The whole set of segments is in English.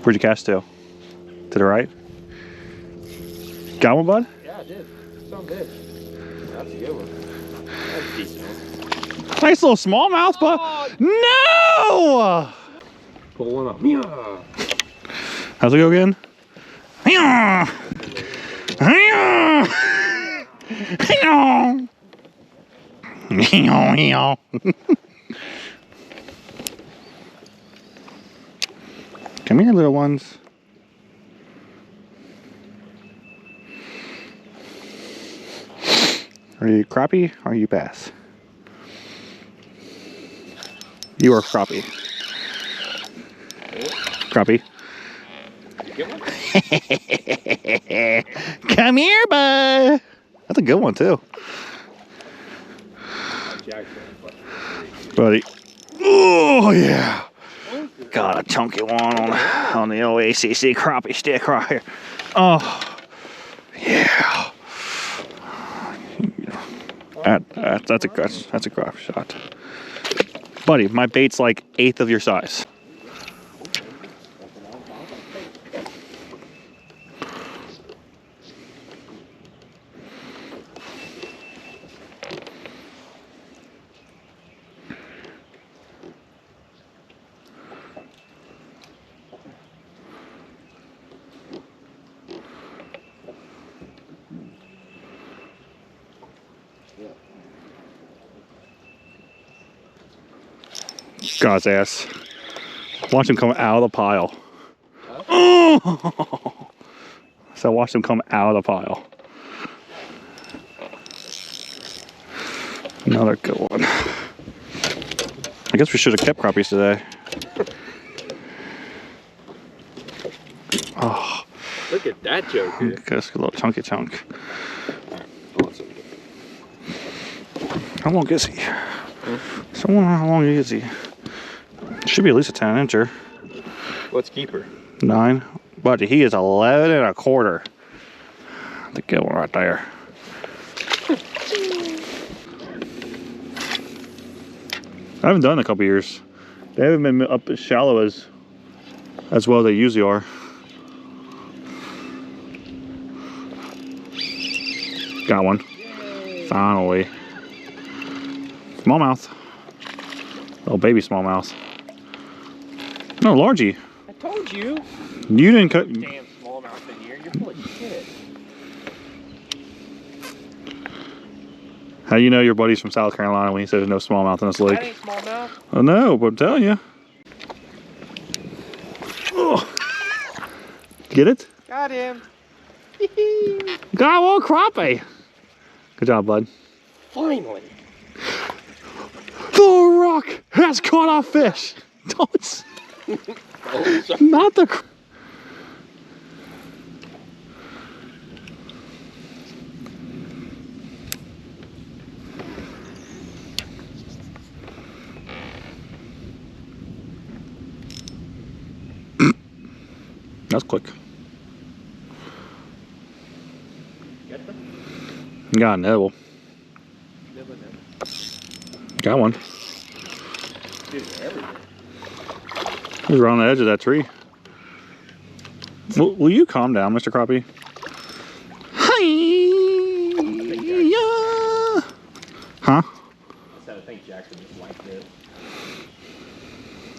Where'd you cast to? To the right? Got one, bud? Yeah, I did. Some did. That's a good one. That's decent. Nice little smallmouth, bud. No! Pull one up. Yeah. How's it go again? Yeah. Come here, little ones. Are you crappie or are you bass? You are crappie. Crappie. Come here, bud. That's a good one too. Buddy. Oh yeah. Got a chunky one on the old ACC crappie stick right here. Oh yeah. That's a crappie shot. Buddy, my bait's like 1/8 of your size. God's ass. Watch him come out of the pile. Oh! So watch him come out of the pile. Another good one. I guess we should have kept crappies today. Oh. Look at that joker. Just a little chunky chunk. How long is he? How long is he? Should be at least a 10-incher. What's keeper? 9. But he is 11 1/4. The good one right there. I haven't done it in a couple years. They haven't been up as shallow as well as they usually are. Got one. Yay. Finally. Smallmouth. Oh, baby smallmouth. No, largie. I told you. You didn't cut. Damn smallmouth in here. You're full of shit. How do you know your buddy's from South Carolina when he said there's no smallmouth in this lake? That ain't smallmouth. Oh no, but I'm telling you. Oh. Get it? Got him. Got one crappie. Good job, bud. Finally. The rock has caught a fish. Don't. Not the. That's quick. Got a nibble. Got one. He's right on the edge of that tree. Will you calm down, Mr. Crappie? Hi-ya! Huh? I think Jackson just liked it.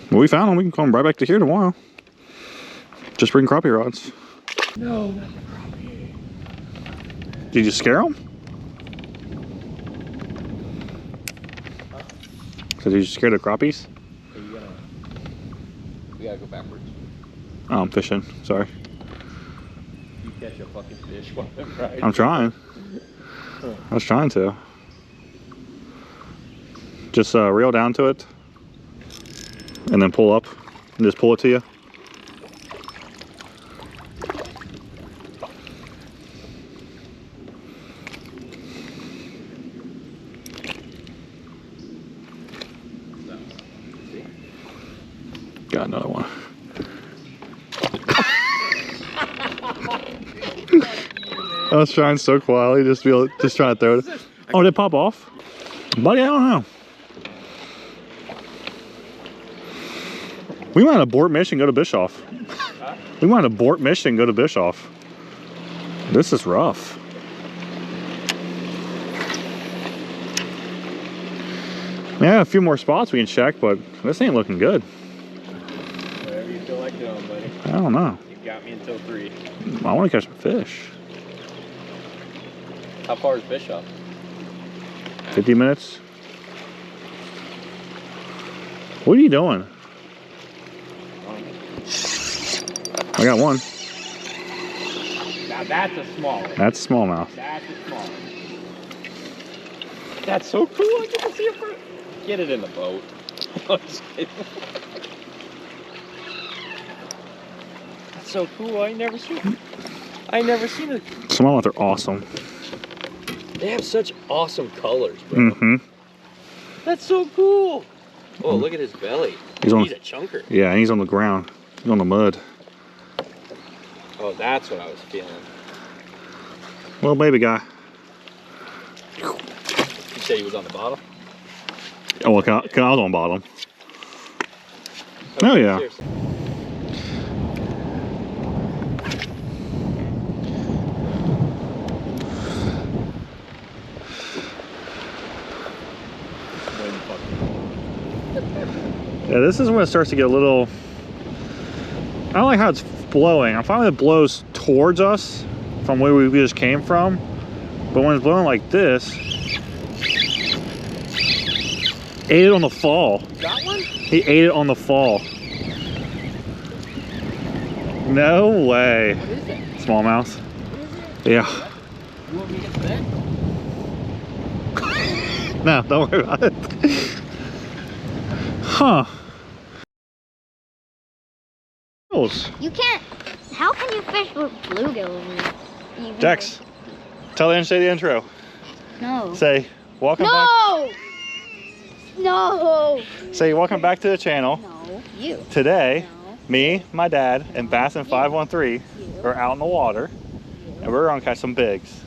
Well, we found him. We can come right back to here tomorrow. Just bring crappie rods. No, not the crappie. Did you scare him? Huh? So did you scare the crappies? Hey, we gotta go backwards. Oh, I'm fishing. Sorry. You catch a fucking fish while I'm riding. I'm trying. I was trying to. Just reel down to it. And then pull up. And just pull it to you. Got another one. I was trying so quietly, just trying to throw it. Oh, did it pop off? Buddy, I don't know. We might abort mission and go to Bischoff. We might abort mission and go to Bischoff. This is rough. Yeah, a few more spots we can check, but this ain't looking good. Whatever you feel like doing, buddy. I don't know. You got me until 3. I want to catch some fish. How far is Bishop? 50 minutes. What are you doing? I got one. Now that's a small one. That's a smallmouth. That's a small one. That's so cool. I get to see it for. Get it in the boat. I'm just kidding. That's so cool. I never seen it. I never seen it. Smallmouth are awesome. They have such awesome colors, bro. Mm-hmm. That's so cool. Oh, look at his belly. He's a chunker. Yeah, and he's on the ground. He's on the mud. Oh, that's what I was feeling. Little baby guy. You said he was on the bottom? Oh, look, I was on bottom. Oh, yeah. Seriously. Yeah, this is when it starts to get a little... I don't like how it's blowing. I'm finding it blows towards us from where we just came from. But when it's blowing like this... Ate it on the fall. Got one? He ate it on the fall. No way. What is it? Smallmouth. What is it? Yeah. You want me to get fed? No, don't worry about it. Huh. You can't. How can you fish with bluegills? Dex, tell the say the intro. No. Say, welcome back. No! No! Say, welcome back to the channel. No. You. Today, No. me, my dad, and Bass and 513 are out in the water, and we're gonna catch some bigs.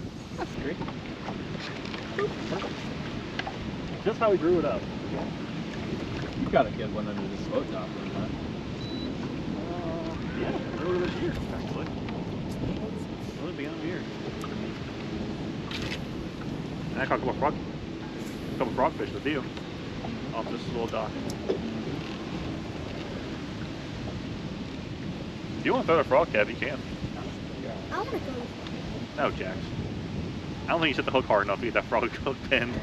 Just how we grew it up. You got a good one under this boat dock, huh? Yeah, earlier this year, actually. Really beginning of the year. And I caught a couple frogfish with you off this little dock. If you want to throw the frog cab, you can. I want to go. No, Jax. I don't think you set the hook hard enough to get that frog hook pinned.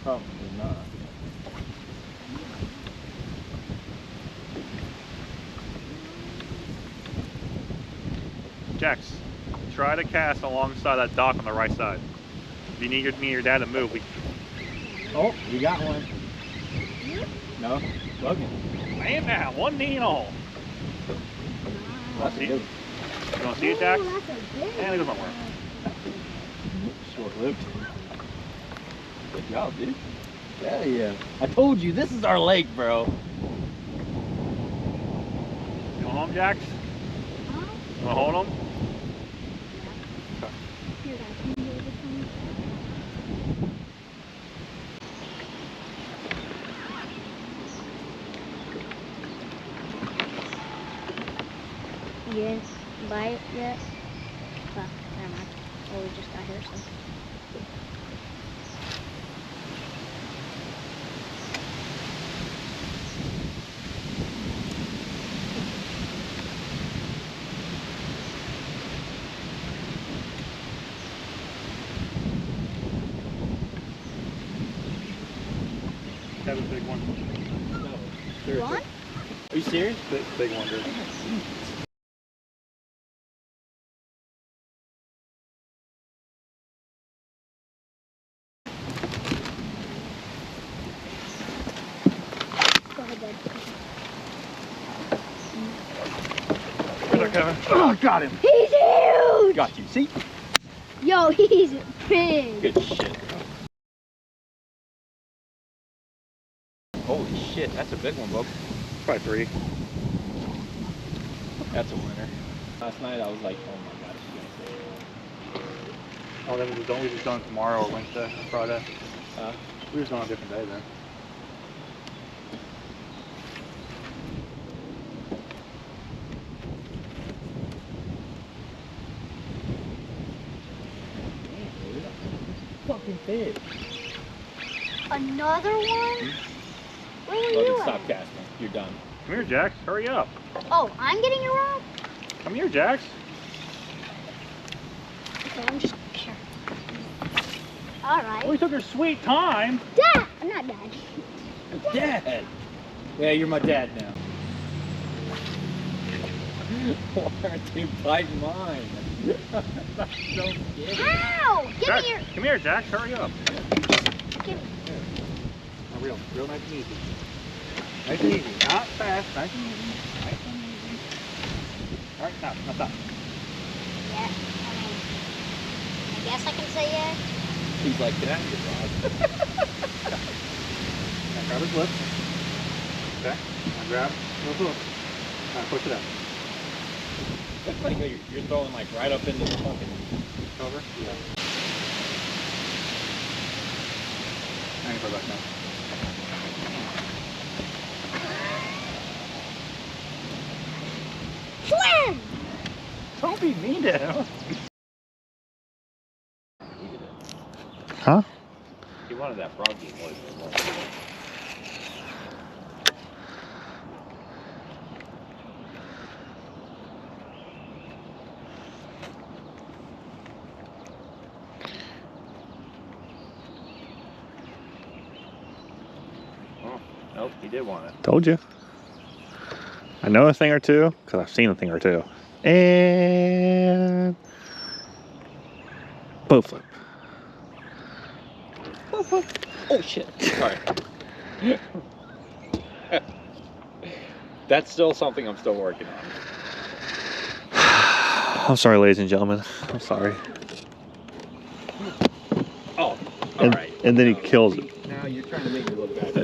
Probably not. Jax, try to cast alongside that dock on the right side. If you need me and your dad to move, we... Oh, you got one. No? Bugging. Man, now, one knee and all. That's a good You want to see it, Jax? Oh, that's a big And it goes nowhere. one. Short-lived. Good job, dude. Yeah, yeah. I told you, this is our lake, bro. You want home, Jax? You want to hold him? Here, guys, can you hold this one? Yes. Buy it yet? Fuck, never mind. Well, we just got here, so. That was a big one. No. You want? Are you serious? Big one, dude. Go ahead, Dad. Where's our Kevin? Oh, got him. He's huge! Got you. See? Yo, he's big. Good shit. Holy shit, that's a big one, Bob. Probably 3. That's a winner. Last night I was like, oh my god, she's gonna say Oh, then we just done tomorrow or Wednesday or Friday. it. We just done on a different day then. fucking fish. Another one? Where were Logan, you stop at? casting. You're done. Come here, Jax. Hurry up. Oh, I'm getting your rod? Come here, Jax. Okay, I'm just sure. Alright. We took her sweet time. Dad! I'm not Dad. Dad! Yeah, you're my dad now. Why aren't they biting mine? Don't get it. Ow! Give Jax, me your... come here, Jax. Hurry up. Give me... Now, real nice and easy. Nice and easy. Not fast. Nice and easy. Nice and easy. All right, stop. Stop. Yeah, I mean... I guess I can say yeah. He's like, get out of here, Rod. Now grab his lip. Okay. Now grab the hook. Now push it up. That's like you're throwing like right up into the fucking Cover. Yeah. I can put it back now. Swim! Don't be mean to him. Huh? He wanted that froggy noise. Oh, nope, he did want it. Told you. I know a thing or two because I've seen a thing or two. And boat flip. Oh shit. Sorry. That's still something I'm still working on. I'm sorry, ladies and gentlemen. I'm sorry. Oh, And, alright. and then he kills it. Now you're trying to make me look bad.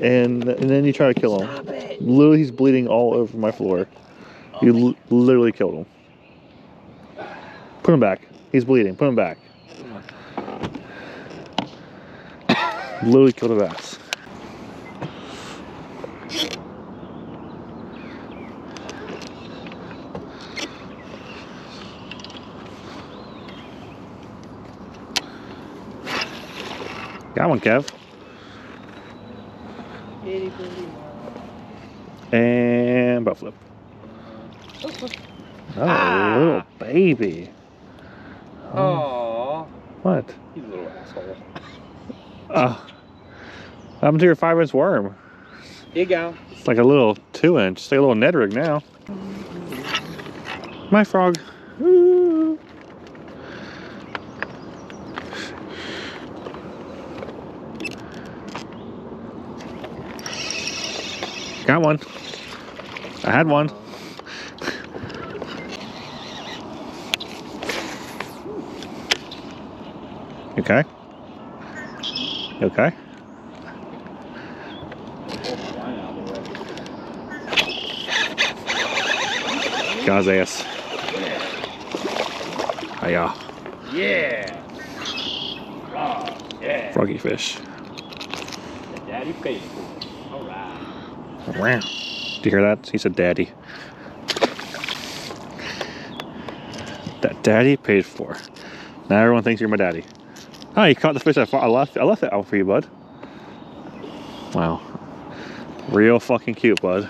And then you try to kill him. Literally, he's bleeding all over my floor. You literally killed him. Put him back. He's bleeding. Put him back. Literally killed a bass. Got one, Kev. And butt flip. Oh, little baby. Aww. What? He's a little asshole. What happened to your 5-inch worm? Here you go. It's like a little 2-inch. It's like a little Ned rig now. My frog. Ooh. Got one. I had one. You okay? You okay? Got his ass. Hiya. Yeah. Oh, yeah. Froggy fish. The daddy paid for it. All right. Wow. Did you hear that? He said daddy. That daddy paid for. Now everyone thinks you're my daddy. Oh, you caught the fish I left it out for you, bud. Wow. Real fucking cute, bud.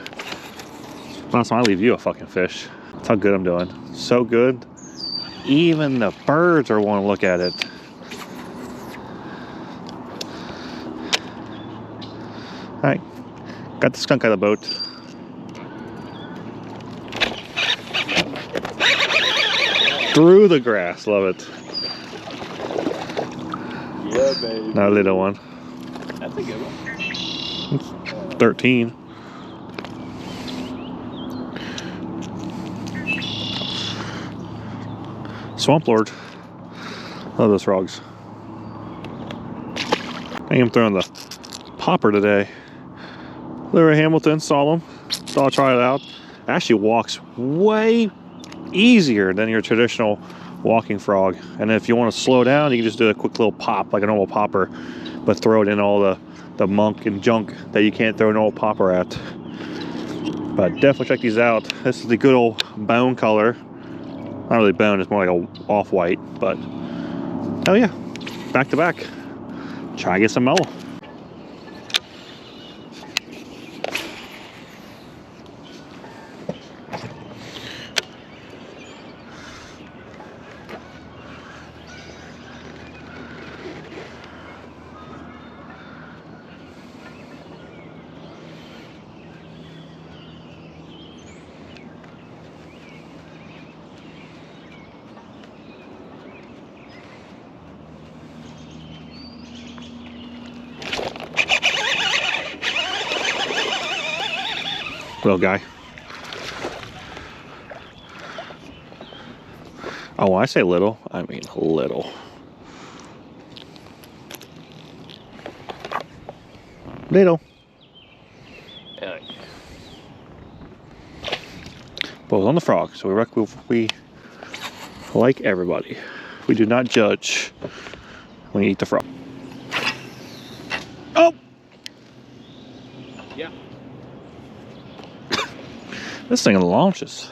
Last time I leave you a fucking fish. That's how good I'm doing. So good. Even the birds are wanting to look at it. Alright. Got the skunk out of the boat. Through the grass. Love it. Yeah, baby. Not a little one. That's a good one. 13. Swamp Lord. Love those frogs. I think I'm throwing the popper today. Larry Hamilton, saw him. Thought I'd try it out. Actually walks way easier than your traditional walking frog. And if you want to slow down, you can just do a quick little pop like a normal popper, but throw it in all the muck and junk that you can't throw an old popper at. But definitely check these out. This is the good old bone color. Not really bone, it's more like a off-white, but hell yeah, back to back. Try to get some mellow. Little guy. Oh, when I say little, I mean little. Little. Both on the frog, so we like everybody. We do not judge when you eat the frog. Oh! Yeah. This thing launches.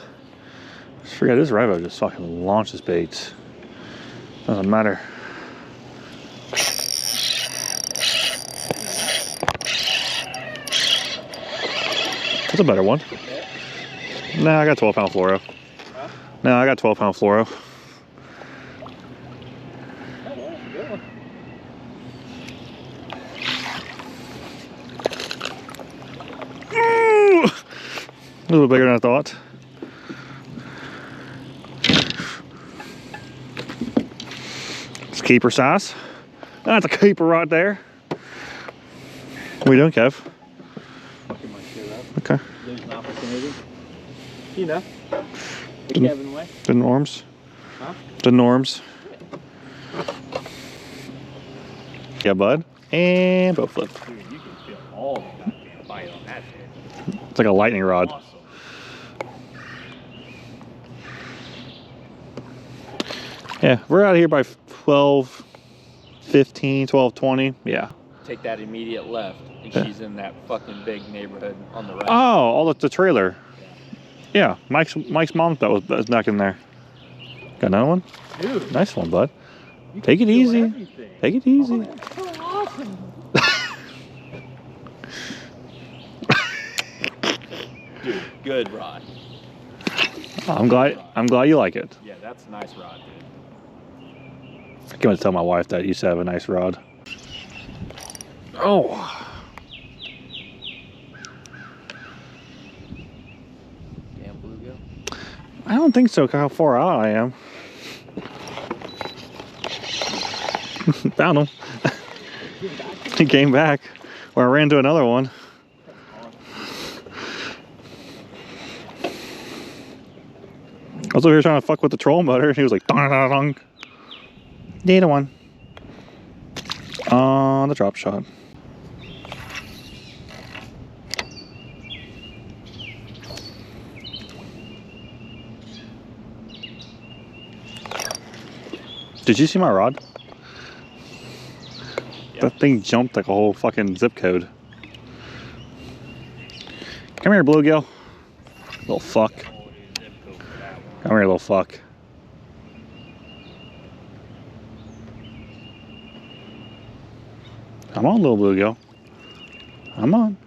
Just forget this Revo just fucking launches baits. Doesn't matter. That's a better one. Nah, I got 12-pound fluoro. Huh? No, I got 12-pound fluoro. A little bigger than I thought. It's keeper size. That's a keeper right there. What are you doing, Kev? Fucking my shit up. Okay. There's an opportunity. You know. The Didn't- Kevin way. The norms. Huh? The norms. Yeah, bud. And boat flip. Dude, you can feel all the goddamn bite on that shit. It's like a lightning rod. Awesome. Yeah, we're out of here by 12, 15, 12, 20. Yeah. Take that immediate left, and Yeah. she's in that fucking big neighborhood on the right. Oh, all the trailer. Yeah, Mike's mom was back in there. Got another one? Dude, Nice one, bud. you Take can it feel easy. everything. Take it easy. Oh, that's so awesome. Dude, good rod. I'm glad you like it. Yeah, that's a nice rod, dude. I can't wait to tell my wife that you used to have a nice rod. Oh. Damn bluegill. I don't think so, 'cause how far out I am. Found him. He came back. Or I ran into another one. I was over here trying to fuck with the troll motor, and he was like, dong, dong, dong. Data one. On the drop shot. Did you see my rod? Yeah. That thing jumped like a whole fucking zip code. Come here, bluegill. Little fuck. Come here, little fuck. Come on, little bluegill. Come on.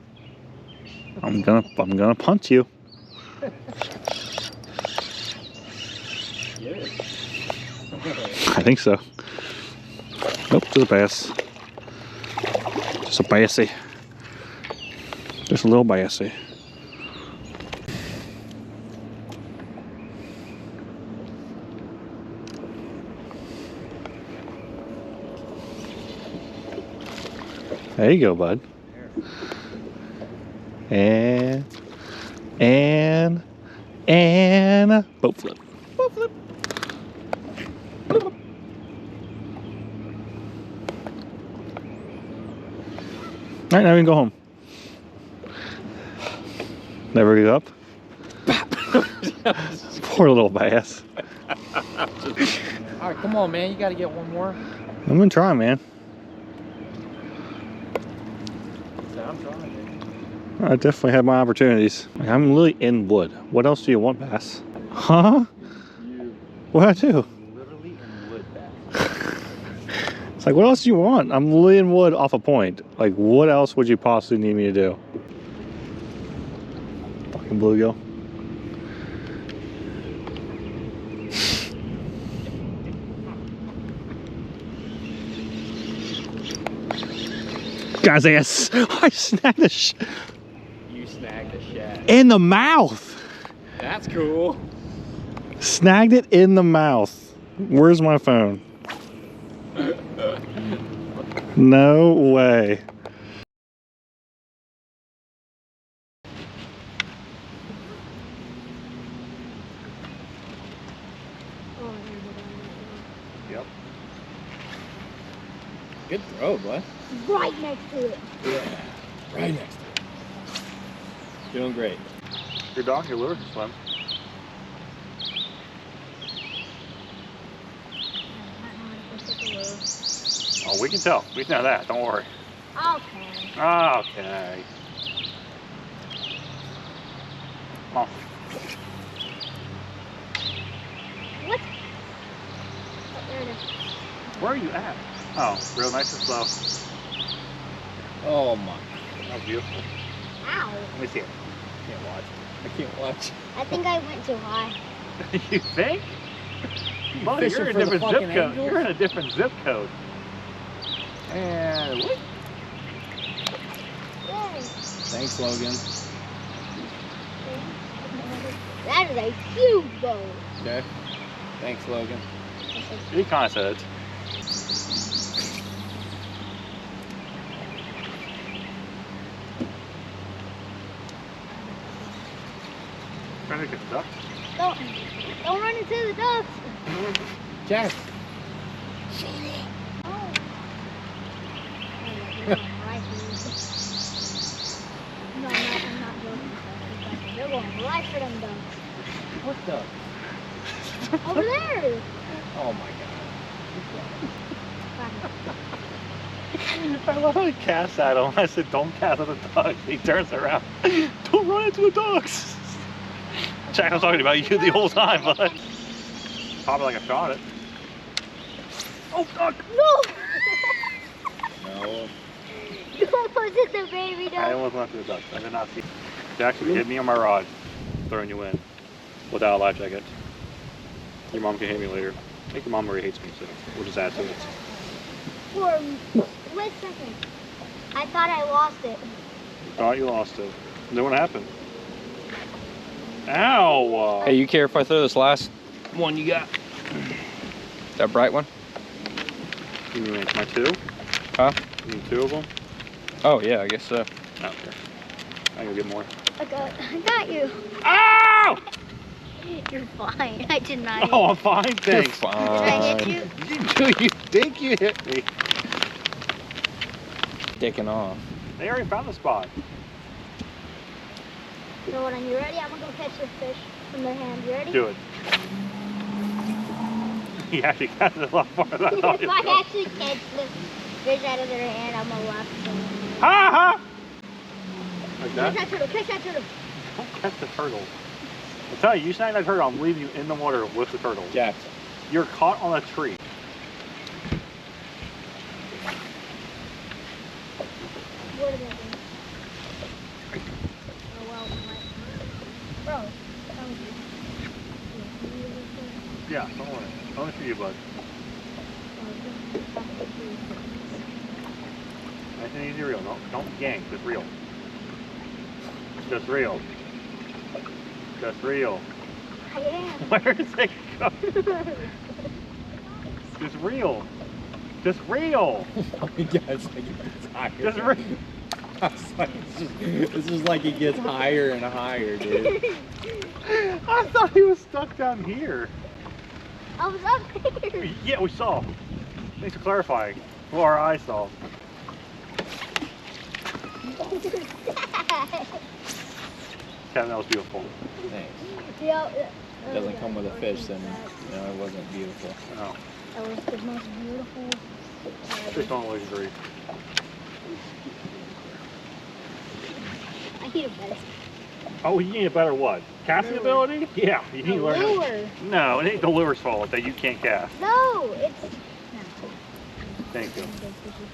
I'm gonna punch you. Yeah. I think so. Nope, just a bass. Just a bassy. Just a little bassy. There you go, bud. And boat flip. Boat flip. All right, now we can go home. Never give up. Poor little bass. All right, come on, man. You got to get one more. I'm gonna try, man. I'm trying. I definitely have my opportunities. I'm really in wood. What else do you want, bass? Huh? You What'd I do? literally in wood bass. It's like, what else do you want? I'm laying wood off a point. Like, what else would you possibly need me to do? Fucking bluegill. Guys, I snagged a You snagged a shad. in the mouth. That's cool. Snagged it in the mouth. Where's my phone? No way. Yep. Good throw, bud. Right next to it. Yeah, right next to it. Doing great. Your dog, your lure can swim. Oh, we can tell. We know that. Don't worry. Okay. Okay. Come on. What? Oh, there it is. Where are you at? Oh, real nice and slow. Oh my. That was beautiful. Ow. Let me see it. Can't watch. I can't watch. I think I went too high. You think? Buddy, Fishing you're in for a the different zip fucking code. angels? You're in a different zip code. And what? Yay. Thanks, Logan. That is a huge boat. Okay. Thanks, Logan. He kind of said it. Trying to get the duck. Don't run into the ducks. Jack. Oh. No, I'm not joking. They're going right for them ducks. What the? Over there. Oh my god. I love how he casts at him. I said, don't cast at the ducks. He turns around. Don't run into the ducks. Jack, I was talking about you the whole time, bud. Probably like I shot it. Oh, duck! No! No. You almost hit the baby I duck. almost went to the ducks. I did not see. Jack, you hit me on my rod, throwing you in without a life jacket. Your mom can hit me later. I think your mom already hates me, so we'll just add to it. For a split second, I thought I lost it. Thought you lost it. And then what happened? Ow! Hey, you care if I throw this last one you got? That bright one? You mean my two? Huh? You mean two of them? Oh yeah, I guess so. Okay. I can get more. I got you. Ow! You're fine. I did not. Oh, I'm fine, thanks. Did I hit you? You think you hit me? Dicking off. They already found the spot. So when you ready, I'm gonna go catch the fish from their hand. You ready? Do it. He actually got it a lot farther than I thought he If was I going. actually catch the fish out of their hand, I'm gonna laugh. Ha ha! Like Catch that? that turtle, catch that turtle. Don't catch the turtle. I'll tell you, you snag that turtle, I'm leaving you in the water with the turtle. Jack. You're caught on a tree. What did that do? Oh well, bro. That was Yeah, don't worry. Only for you, bud. Nice and easy, reel. Don't yank, just reel. Just reel. Just reel. I am. Where is it going? Just reel. Just reel. Oh my god, it's like it gets higher. Just reel. I was like, it's just like it gets higher and higher, dude. I thought he was stuck down here. I was up there. Yeah, we saw. Thanks for clarifying. Well, our eyes saw. Kevin, that was beautiful. Thanks. Yeah, Doesn't come with a fish, then you know it wasn't beautiful. No, that was the most beautiful. fish don't always agree. I need a better. Oh, you need a better what? Casting Lure. ability? Yeah, you need to learn. Lure. No, it ain't the lure's fault that you can't cast. No, it's. Thank you. I'm a big poo-poo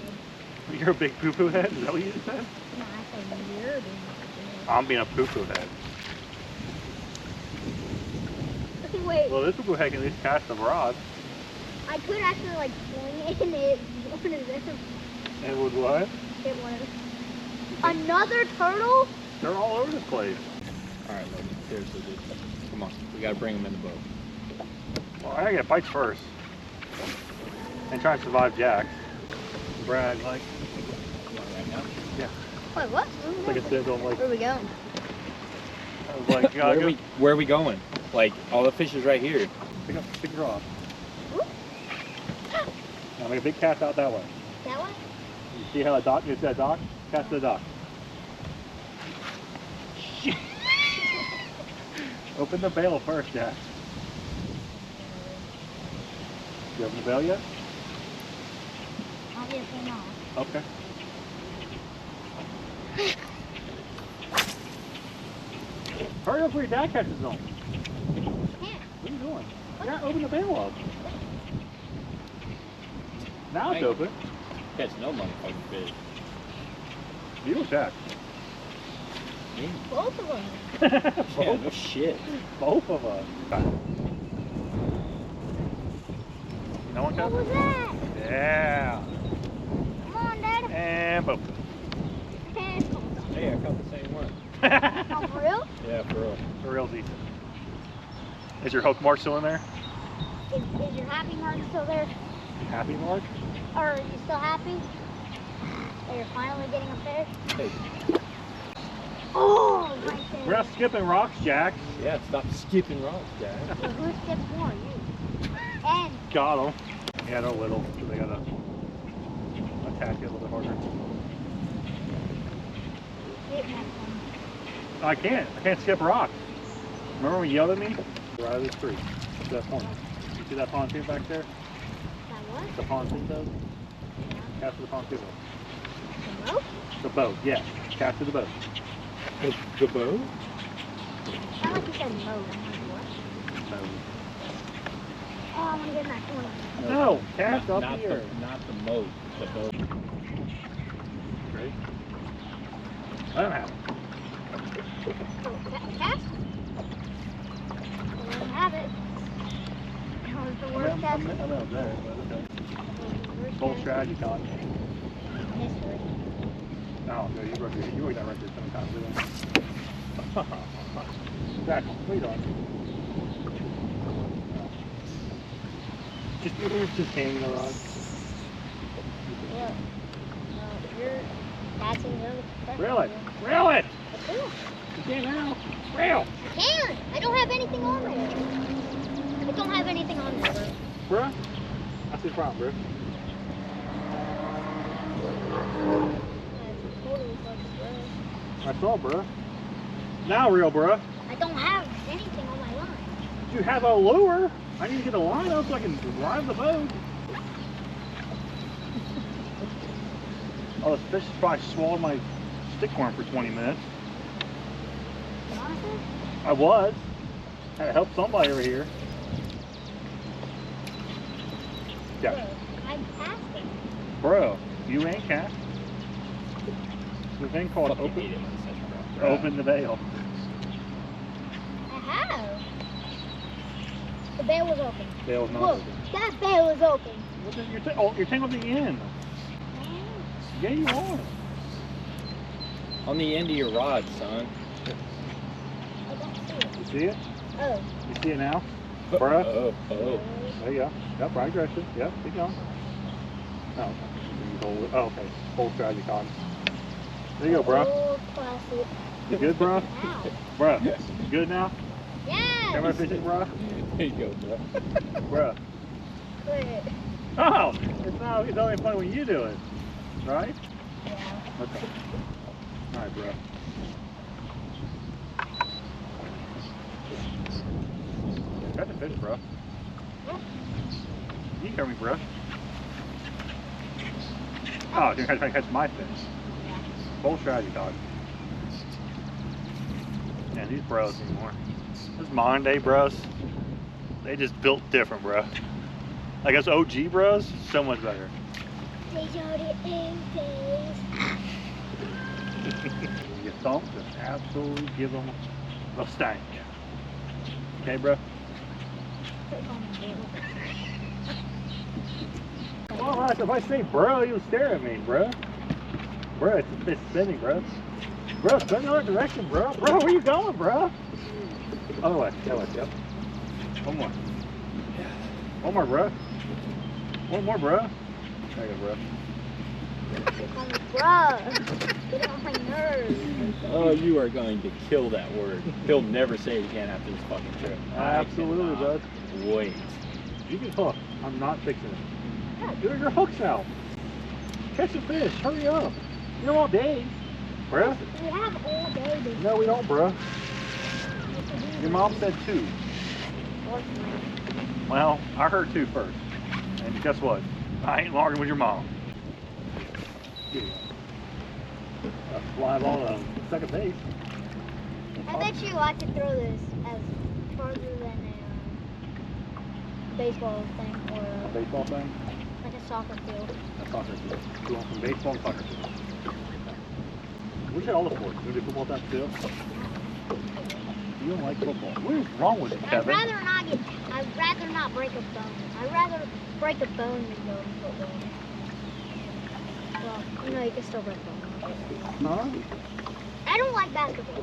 head. You're a big poo-poo head? Is that what you just said? No, I said you're being a poo-poo I'm being a poo-poo head. head. Wait, Well, this poo-poo head can at least cast the rod. I could actually like swing it and it one of them. And with what? Hit one of them. Another turtle? They're all over the place. All right, Logan. Seriously, dude. Come on. We gotta bring him in the boat. Well, I gotta get bites first. And try and survive Jack. Brad, like, You want right now? Wait, what? it's like a single, like, Where are we going? I was like, you gotta go. Where are we going? Like, all the fish is right here. Pick up, pick your rod. Ooh. Now make a big cast out that way. That one? You see how that dock, you see that dock? Cast to the dock. Open the bail first, Jack. You open the bail yet? Obviously not. Okay. Hurry up before your dad catches them. Can't. What are you doing? You gotta open the bail up. Now it's Hey. open. Catch no motherfucking fish. You or Jack? Me? Both of them. Yeah, no shit. Both of us. No one What catch? was that? Yeah. Come on, Dad. And boom. Hey, I caught the same one. Oh, for real? Yeah, for real. For real decent. Is your hook mark still in there? Is your happy mark still there? Happy mark? Or are you still happy that you're finally getting a fish? Hey, Oh, right there. We're not skipping rocks, Jack. yeah, stop skipping rocks, Jack. Well, who skipped more? You. And Got them. Yeah, they're little, so they gotta attack you a little bit harder. hit next one. I can't skip rocks. Remember when you yelled at me? Right of the street. To that pond. You see that pontoon back there? That what? The pontoon does? Cast to the pontoon. The rope? The boat, yes. Cast to the boat. The boat? I like you said mode. I'm like, what? No. Oh, I want to get in that corner. No, cast not, up not here. Not the boat. The boat. Ready? Let him have it. Oh, cast? I didn't have it. That was the worst cast. I'm there, but okay. Worst Full cast strategy, Todd. in history. Oh, no, you broke that record so many times, didn't you? Zach, what are you doing? Just hanging the rod. Look. You're catching them. Reel it! Reel it! I do. You can't now. Reel! I can't. I don't have anything on there. I don't have anything on there, bro. Bruh? That's his problem, bruh. I totally fucking bro. I saw, bruh. Now reel, bruh. I don't have anything on my line. You have a lure. I need to get a line up so I can drive the boat. Oh, this fish has probably swallowed my stick worm for 20 minutes. Honestly? I was. Had to help somebody over here. Yeah. Bro, I'm casting. Bro, you ain't cast. The thing called Fucking open, hate it when it's such a rough open the veil. I have. The bail was open. Veil was not Look, open. that bail is open. What is, you're tangled at the end. Yeah, you are. On the end of your rod, son. I don't see it. You see it? Oh. You see it now? Bruh. Oh, oh. There you go. Yep, right direction. Yep, keep going. Oh, okay. You hold it. Oh, okay. Hold strategy, Con. There you go, bro. Old classic. You good, bro? Ow. Bro, you good now? Yes. Camera fishing, bro? There you go, bro. Bro. Quit. Oh! It's only fun when you do it. Right? Yeah. Okay. Alright, bro. Got the fish, bro. You can carry me, bro. Oh, you're trying to catch my fish. Full strategy, dog. Man, these bros anymore. Those modern day bros, they just built different, bro. Like us OG bros, so much better. You don't just absolutely give them the stank. Okay, bro? Well, if I say bro, you stare at me, bro. Bro, it's spinning, bro. Bro, spin the other direction, bro. Bro, where you going, bro? Other way, yep. One more. One more, bro. One more, bro. There you go, bro. Bro, get on my nerves. Oh, you are going to kill that word. He'll never say it again after this fucking trip. Absolutely, bud. Wait. You can hook. I'm not fixing it. Yeah, do your hooks out. Catch a fish. Hurry up. You don't want days, bro. We have all day to No, we don't, bro. Your mom said 2. Well, I heard 2 first. And guess what? I ain't arguing with your mom. Fly ball on second base. I bet you I could throw this as farther than a baseball thing or A baseball thing? like a soccer field. A soccer field. You want from baseball and soccer field. We should all the sports. You want to do football time too? You don't like football. What is wrong with you, Kevin? I'd rather not break a bone. I'd rather break a bone than go to football. Well, you know, you can still break a bone. Huh? I don't like basketball.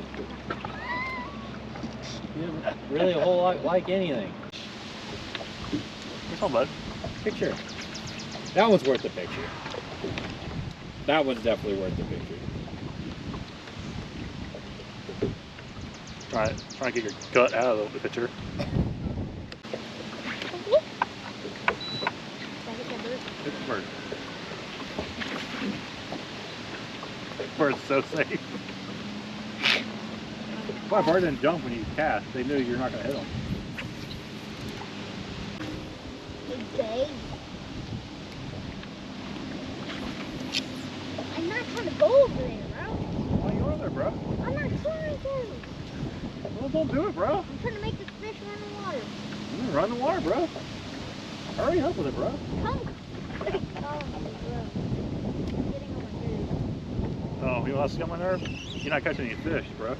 You don't really a whole lot like anything. What's on, bud? Picture. That one's worth the picture. That one's definitely worth the picture. Try to get your gut out of the picture. It's a bird. Bird's so safe. Why bird didn't jump when you cast? They knew you're not going to hit them. Okay. I'm not trying to go over there, bro. Why are you over there, bro? I'm not trying to. Well, don't do it, bro. I'm trying to make the fish run the water. Run the water, bro. Hurry up with it, bro. Come. Oh, bro. Getting on my nerves. Oh, you want to see on my nerve? You're not catching any fish, bro.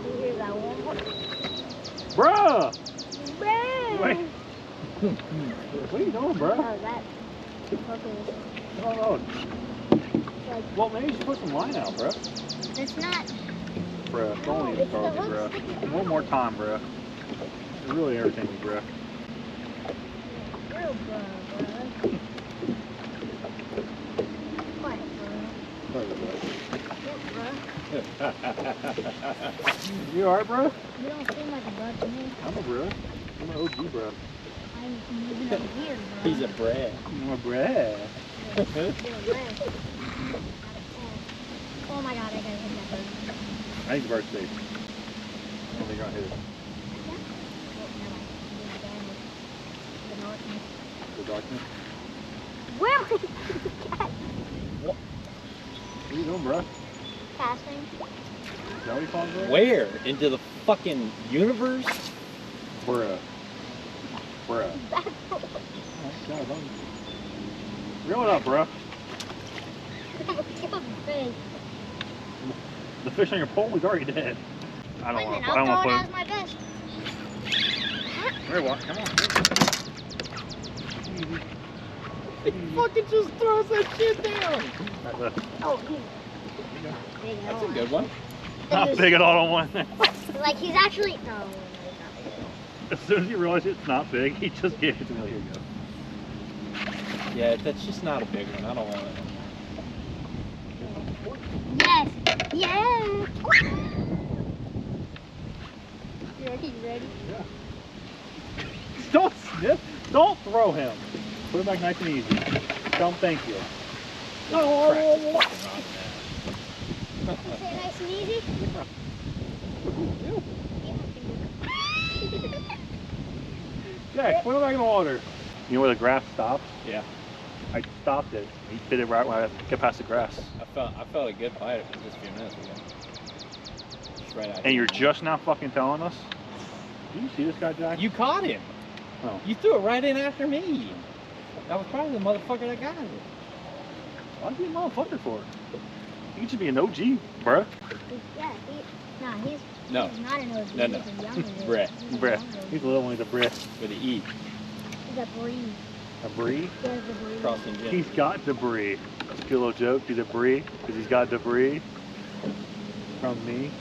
You hear that one more? Bruh! Bro. Wait. What are you doing, bro? Oh, that. Okay. Oh, Like, well, maybe you should put some line out, bro. it's not. Bruh, No, don't even it's start the me, bro. hook sticking One out. more time, bro. You're really irritating me, bro. Real bro. Quiet, bro. Yep, bro. You alright, bro? You don't seem like a bro to me. I'm a bro. I'm an OG, bro. I'm even a weird, bro. He's a brat. I'm a bro. You're a bro. Oh my god, I gotta hit that bird. I think the bird's safe. I don't think I'll hit it. The darkness. Where? What are you doing, bro? Passing. Is that what you call it, bro? Where? Into the fucking universe? Bruh. Bruh. Reel it up, bro. The fish on your pole is already dead. I don't want to. I don't I'll want throw to it as my best. There you are. Come on. He fucking just throws that shit down. Oh, he's big. That's a good one. Not big at all on one thing. Like he's actually no, he's not big. As soon as you realize it's not big, he just gave it to me. Here you go. Yeah, that's just not a big one. I don't want it. Yes. Yes. You ready? You ready? Yeah. Don't sniff. Don't throw him. Put it back nice and easy. Tell him thank you. Oh. Say nice and easy. Jack, put it back in the water. You know where the grass stops? Yeah. I stopped it. He did it right when I get past the grass. I felt a good bite just a few minutes ago. Just right out And you're here. just now fucking telling us? Do you see this guy, Jack? You caught him. Oh. You threw it right in after me. That was probably the motherfucker that got it. Why'd you be a motherfucker for? You should be an OG, bruh. He's No. he's not an OG. No, no. He's a younger dude. Brett. He's a Bruh. younger He's dude. a little one, he's a Brit. With an E. He's a breed. A Brie? He has the breed. Crossing gender. He's got debris. That's a good little joke. He's a Brie because he's got debris from me.